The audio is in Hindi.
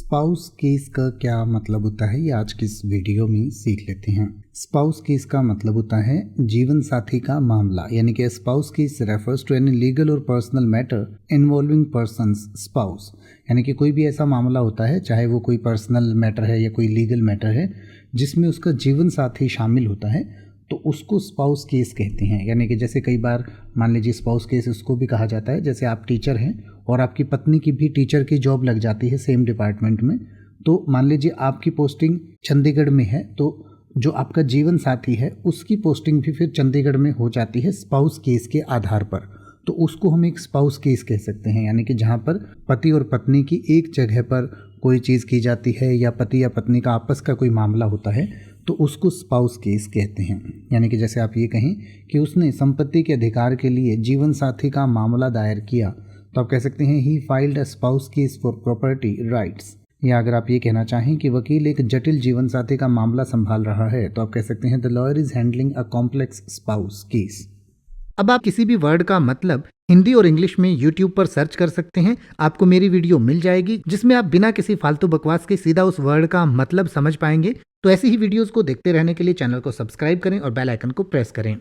स्पाउस केस का क्या मतलब होता है ये आज की इस वीडियो में सीख लेते हैं। स्पाउस केस का मतलब होता है जीवन साथी का मामला, यानी कि spouse case refers to any legal or personal matter involving persons spouse, यानी कि कोई भी ऐसा मामला होता है, चाहे वो कोई पर्सनल मैटर है या कोई लीगल मैटर है जिसमें उसका जीवन साथी शामिल होता है, तो उसको स्पाउस केस कहते हैं। यानी कि जैसे कई बार मान लीजिए स्पाउस केस उसको भी कहा जाता है, जैसे आप टीचर हैं और आपकी पत्नी की भी टीचर की जॉब लग जाती है सेम डिपार्टमेंट में, तो मान लीजिए आपकी पोस्टिंग चंडीगढ़ में है, तो जो आपका जीवन साथी है उसकी पोस्टिंग भी फिर चंडीगढ़ में हो जाती है स्पाउस केस के आधार पर, तो उसको हम एक स्पाउस केस कह सकते हैं। यानी कि जहाँ पर पति और पत्नी की एक जगह पर कोई चीज़ की जाती है या पति या पत्नी का आपस का कोई मामला होता है, तो उसको स्पाउस केस कहते हैं। यानी कि जैसे आप ये कहें कि उसने संपत्ति के अधिकार के लिए जीवन साथी का मामला दायर किया, तो आप कह सकते हैं he filed a spouse case for property rights. या अगर आप ये कहना चाहें कि वकील एक जटिल जीवन साथी का मामला संभाल रहा है, तो आप कह सकते हैं the lawyer is handling a complex spouse case. अब आप किसी भी वर्ड का मतलब हिंदी और इंग्लिश में YouTube पर सर्च कर सकते हैं, आपको मेरी वीडियो मिल जाएगी जिसमें आप बिना किसी फालतू बकवास के सीधा उस वर्ड का मतलब समझ पाएंगे। तो ऐसी ही वीडियोस को देखते रहने के लिए चैनल को सब्सक्राइब करें और बेल आइकन को प्रेस करें।